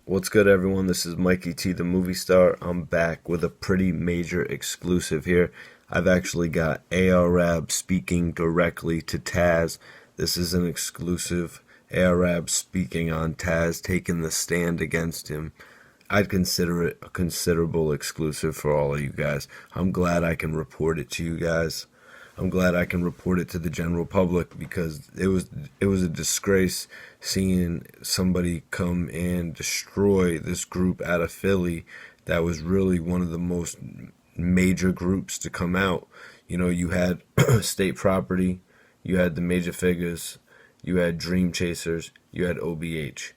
What's good, everyone? This is Mikey T, the movie star. I'm back with a pretty major exclusive here. I've actually got Arab speaking directly to Taz. This is an exclusive. Arab speaking on Taz, taking the stand against him. I'd consider it a considerable exclusive for all of you guys. I'm glad I can report it to you guys. I'm glad I can report it to the general public because it was a disgrace seeing somebody come and destroy this group out of Philly that was really one of the most major groups to come out. You know, you had State Property, you had the Major Figures, you had Dream Chasers, you had OBH.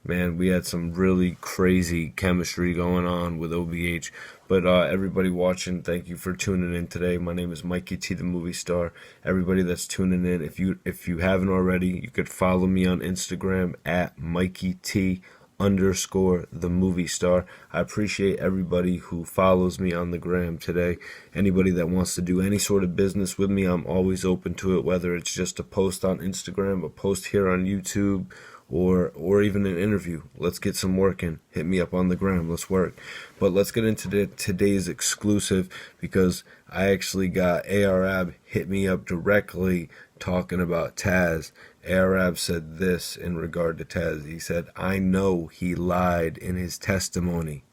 Man, we had some really crazy chemistry going on with OBH. But everybody watching, thank you for tuning in today. My name is Mikey T, the movie star. Everybody that's tuning in, if you haven't already, you could follow me on Instagram at Mikey T _ the movie star. I appreciate everybody who follows me on the gram today. Anybody that wants to do any sort of business with me, I'm always open to it, whether it's just a post on Instagram, a post here on YouTube, or even an interview. Let's get some work in. Hit me up on the gram. Let's work. But let's get into today's exclusive because I actually got Arab hit me up directly talking about Taz. Arab said this in regard to Taz. He said, "I know he lied in his testimony,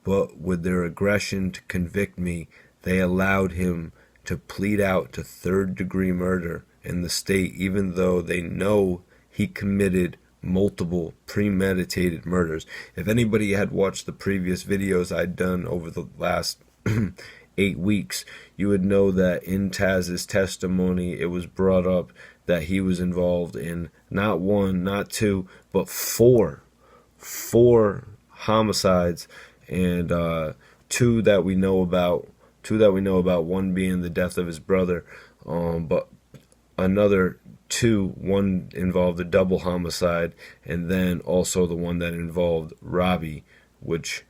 but with their aggression to convict me, they allowed him to plead out to third-degree murder in the state, even though they know he committed multiple premeditated murders." If anybody had watched the previous videos I'd done over the last 8 weeks, you would know that in Taz's testimony it was brought up that he was involved in not one, not two, but four homicides, and two that we know about, one being the death of his brother, but another two, one involved a double homicide, and then also the one that involved Robbie, which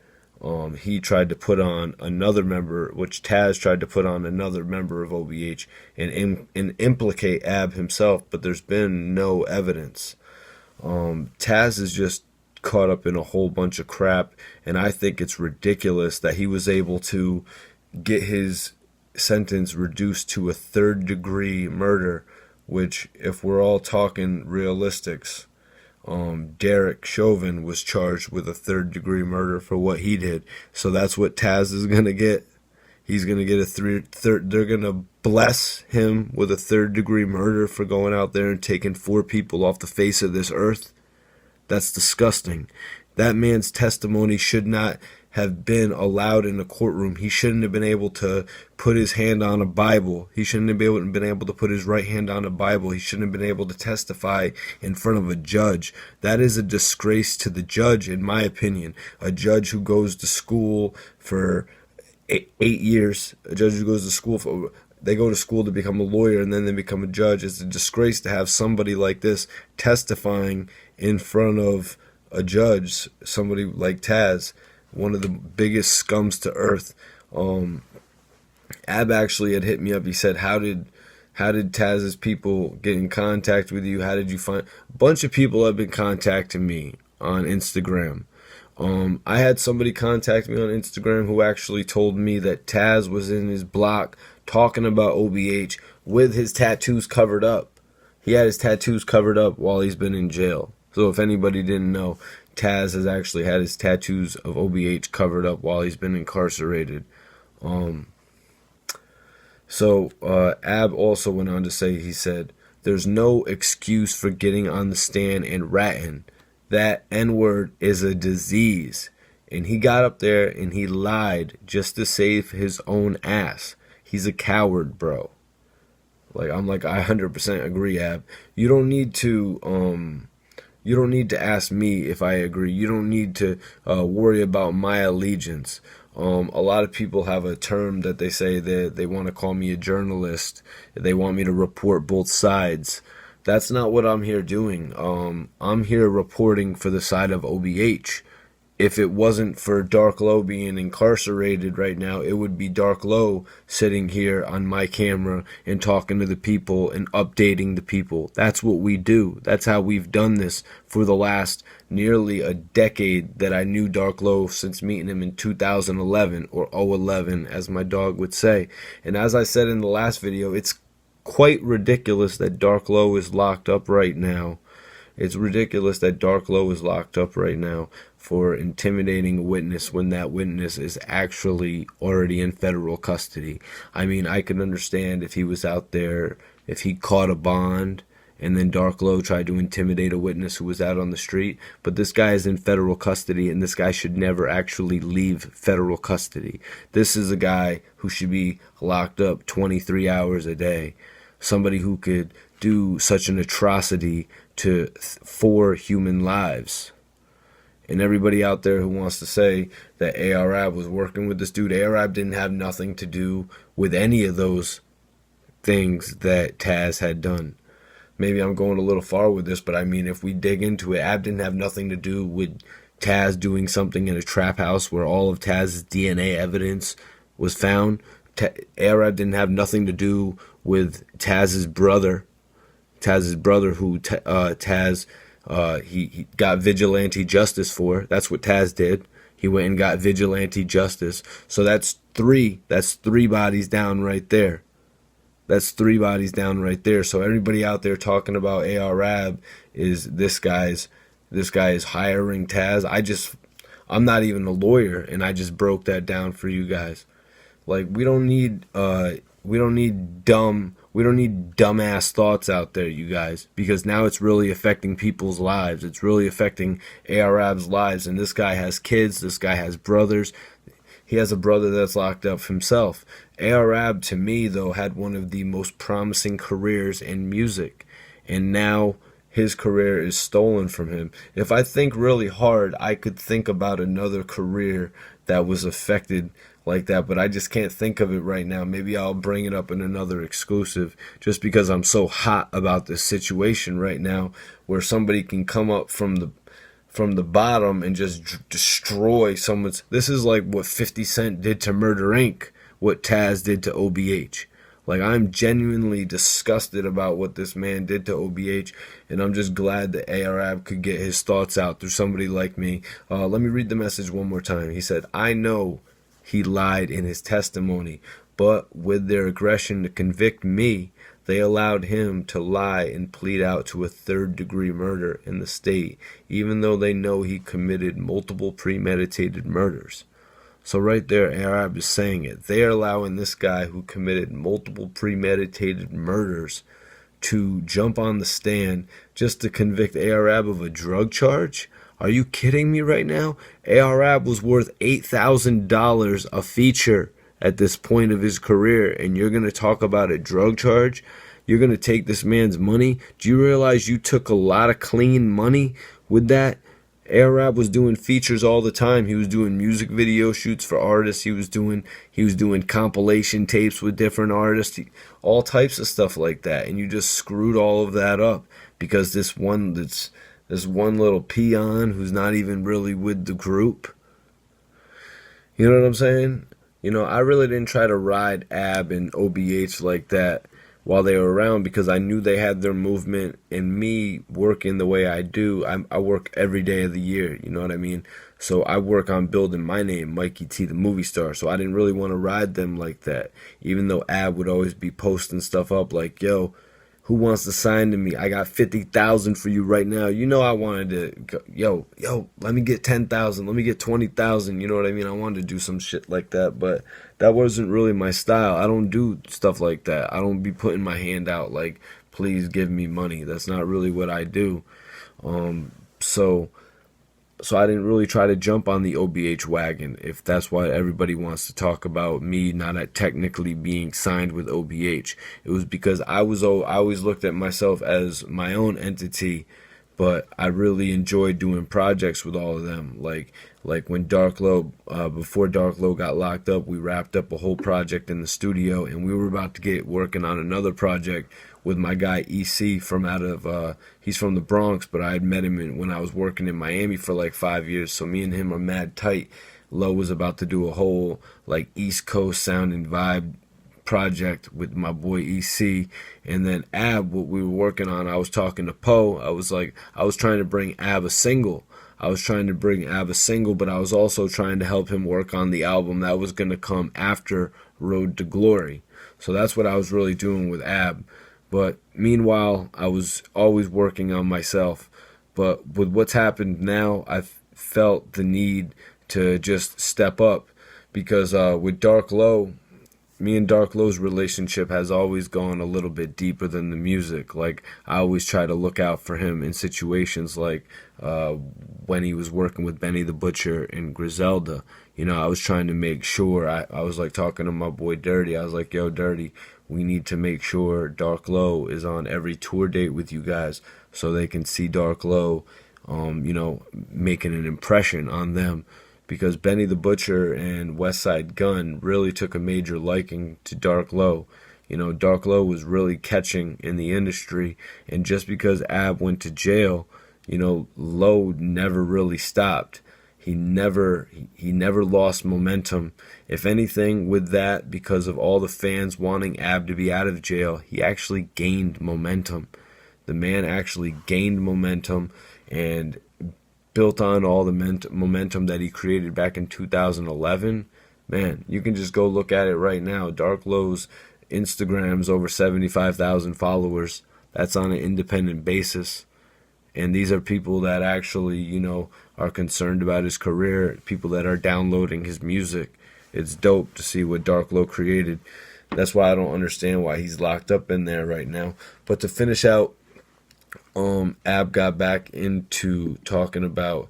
he tried to put on another member, which Taz tried to put on another member of OBH and implicate Ab himself, but there's been no evidence. Taz is just caught up in a whole bunch of crap, and I think it's ridiculous that he was able to get his sentence reduced to a third-degree murder, which, if we're all talking realistics, Derek Chauvin was charged with a third-degree murder for what he did. So that's what Taz is going to get. He's going to get they're going to bless him with a third-degree murder for going out there and taking 4 people off the face of this earth. That's disgusting. That man's testimony should not have been allowed in a courtroom. He shouldn't have been able to put his hand on a Bible. He shouldn't have been able to put his right hand on a Bible. He shouldn't have been able to testify in front of a judge. That is a disgrace to the judge, in my opinion. A judge who goes to school for 8 years, a judge who goes to school for... They go to school to become a lawyer and then they become a judge. It's a disgrace to have somebody like this testifying in front of a judge, somebody like Taz, one of the biggest scums to earth. Ab actually had hit me up. He said, how did Taz's people get in contact with you? How did you find... A bunch of people have been contacting me on Instagram. I had somebody contact me on Instagram who actually told me that Taz was in his block talking about OBH with his tattoos covered up. He had his tattoos covered up while he's been in jail. So if anybody didn't know, Taz has actually had his tattoos of OBH covered up while he's been incarcerated. Ab also went on to say, he said, "There's no excuse for getting on the stand and ratting. That N-word is a disease." And he got up there and he lied just to save his own ass. He's a coward, bro. I 100% agree, Ab. You don't need to ask me if I agree. You don't need to worry about my allegiance. A lot of people have a term that they say that they want to call me a journalist. They want me to report both sides. That's not what I'm here doing. I'm here reporting for the side of OBH. if it wasn't for Dark Low being incarcerated right now, it would be Dark Low sitting here on my camera and talking to the people and updating the people. That's what we do. That's how we've done this for the last nearly a decade that I knew Dark Low, since meeting him in 2011, or 011 as my dog would say. And as I said in the last video, it's quite ridiculous that Dark Low is locked up right now. It's ridiculous that Dark Low is locked up right now for intimidating a witness when that witness is actually already in federal custody. I mean, I could understand if he was out there, if he caught a bond, and then Dark Low tried to intimidate a witness who was out on the street. But this guy is in federal custody, and this guy should never actually leave federal custody. This is a guy who should be locked up 23 hours a day. Somebody who could do such an atrocity to 4 human lives. And everybody out there who wants to say that ARAB was working with this dude, ARAB didn't have nothing to do with any of those things that Taz had done. Maybe I'm going a little far with this, but I mean, if we dig into it, Ab didn't have nothing to do with Taz doing something in a trap house where all of Taz's DNA evidence was found. ARAB didn't have nothing to do with Taz's brother who Taz he got vigilante justice for. That's what Taz did. He went and got vigilante justice. So that's three bodies down right there. That's 3 bodies down right there. So everybody out there talking about ARAB is this guy is hiring Taz. I'm not even a lawyer, and I just broke that down for you guys. Like, we don't need dumbass thoughts out there, you guys, because now it's really affecting people's lives. It's really affecting ARAB's lives, and this guy has kids. This guy has brothers. He has a brother that's locked up himself. ARAB, to me, though, had one of the most promising careers in music, and now his career is stolen from him. If I think really hard, I could think about another career that was affected like that, but I just can't think of it right now. Maybe I'll bring it up in another exclusive, just because I'm so hot about this situation right now, where somebody can come up from the bottom and just destroy someone's. This is like what 50 Cent did to Murder Inc., what Taz did to OBH. Like, I'm genuinely disgusted about what this man did to OBH, and I'm just glad that ARAB could get his thoughts out through somebody like me. Let me read the message one more time. He said, "I know he lied in his testimony, but with their aggression to convict me, they allowed him to lie and plead out to a 3rd-degree murder in the state, even though they know he committed multiple premeditated murders." So right there, ARAB is saying it. They are allowing this guy who committed multiple premeditated murders to jump on the stand just to convict ARAB of a drug charge? Are you kidding me right now? ARAB was worth $8,000 a feature at this point of his career, and you're going to talk about a drug charge? You're going to take this man's money? Do you realize you took a lot of clean money with that? ARAB was doing features all the time. He was doing music video shoots for artists. He was doing compilation tapes with different artists, all types of stuff like that. And you just screwed all of that up because this one little peon who's not even really with the group. You know what I'm saying? You know, I really didn't try to ride AB and OBH like that while they were around, because I knew they had their movement, and me working the way I do, I work every day of the year, you know what I mean? So I work on building my name, Mikey T, the movie star, so I didn't really want to ride them like that, even though Ab would always be posting stuff up like, yo, who wants to sign to me? I got 50,000 for you right now. You know, I wanted to go, yo, let me get 10,000, let me get 20,000, you know what I mean? I wanted to do some shit like that, but that wasn't really my style. I don't do stuff like that. I don't be putting my hand out like, please give me money. That's not really what I do. So I didn't really try to jump on the OBH wagon, if that's why everybody wants to talk about me not technically being signed with OBH. It was because I always looked at myself as my own entity, but I really enjoyed doing projects with all of them. Like when Dark Low, before Dark Low got locked up, we wrapped up a whole project in the studio, and we were about to get working on another project with my guy EC from out of, he's from the Bronx, but I had met him when I was working in Miami for like 5 years, so me and him are mad tight. Low was about to do a whole like East Coast sounding vibe project with my boy EC, and then Ab, what we were working on, I was talking to Poe. I was trying to bring Ab a single. But I was also trying to help him work on the album that was going to come after Road to Glory. So that's what I was really doing with Ab. But meanwhile, I was always working on myself. But with what's happened now, I've felt the need to just step up, because with Dark Low, me and Dark Low's relationship has always gone a little bit deeper than the music. Like, I always try to look out for him in situations like when he was working with Benny the Butcher and Griselda. You know, I was trying to make sure, I was like talking to my boy Dirty. I was like, yo, Dirty, we need to make sure Dark Low is on every tour date with you guys so they can see Dark Low, you know, making an impression on them. Because Benny the Butcher and Westside Gunn really took a major liking to Dark Low. You know, Dark Low was really catching in the industry, and just because Ab went to jail, you know, Low never really stopped. He never lost momentum. If anything, with that, because of all the fans wanting Ab to be out of jail, he actually gained momentum. The man actually gained momentum and built on all the momentum that he created back in 2011. Man, you can just go look at it right now. Dark Low's Instagram's over 75,000 followers. That's on an independent basis. And these are people that actually, you know, are concerned about his career, people that are downloading his music. It's dope to see what Dark Low created. That's why I don't understand why he's locked up in there right now. But to finish out, Ab got back into talking about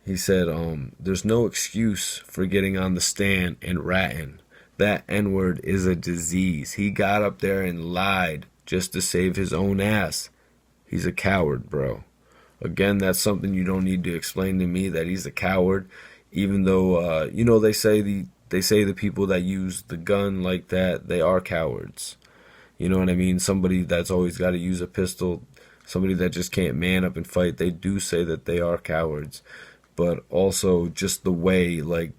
he said, there's no excuse for getting on the stand and ratting. That N-word is a disease. He got up there and lied just to save his own ass. He's a coward, bro. Again, that's something you don't need to explain to me, that he's a coward. Even though, you know, they say the people that use the gun like that, they are cowards. You know what I mean? Somebody that's always got to use a pistol, somebody that just can't man up and fight, they do say that they are cowards. But also just the way, like,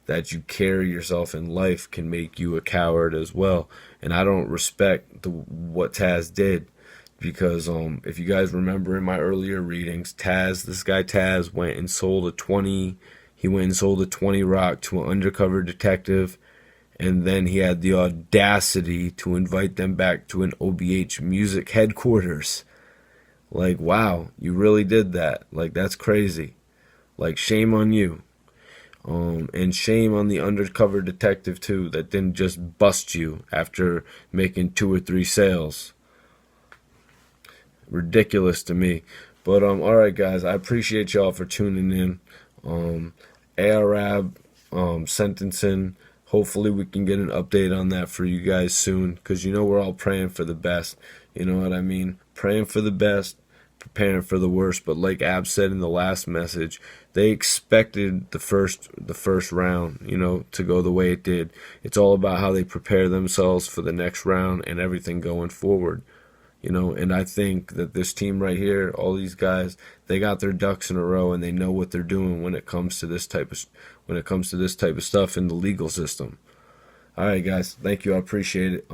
that you carry yourself in life can make you a coward as well. And I don't respect what Taz did, because if you guys remember in my earlier readings, this guy Taz went and sold a 20 rock to an undercover detective. And then he had the audacity to invite them back to an OBH music headquarters. Like, wow, you really did that. Like, that's crazy. Like, shame on you. And shame on the undercover detective, too, that didn't just bust you after making 2 or 3 sales. Ridiculous to me. But, alright, guys, I appreciate y'all for tuning in. Arab, sentencing. Hopefully we can get an update on that for you guys soon, because you know we're all praying for the best. You know what I mean? Praying for the best, preparing for the worst. But like Ab said in the last message, they expected the first round, you know, to go the way it did. It's all about how they prepare themselves for the next round and everything going forward. You know, and I think that this team right here, all these guys, they got their ducks in a row, and they know what they're doing when it comes to this type of stuff in the legal system. All right, guys, thank you. I appreciate it.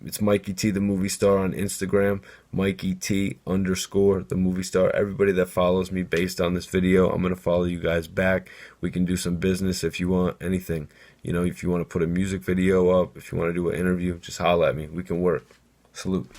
It's Mikey T, the movie star, on Instagram. Mikey T _ the movie star. Everybody that follows me based on this video, I'm gonna follow you guys back. We can do some business if you want anything. You know, if you want to put a music video up, if you want to do an interview, just holler at me. We can work. Salute.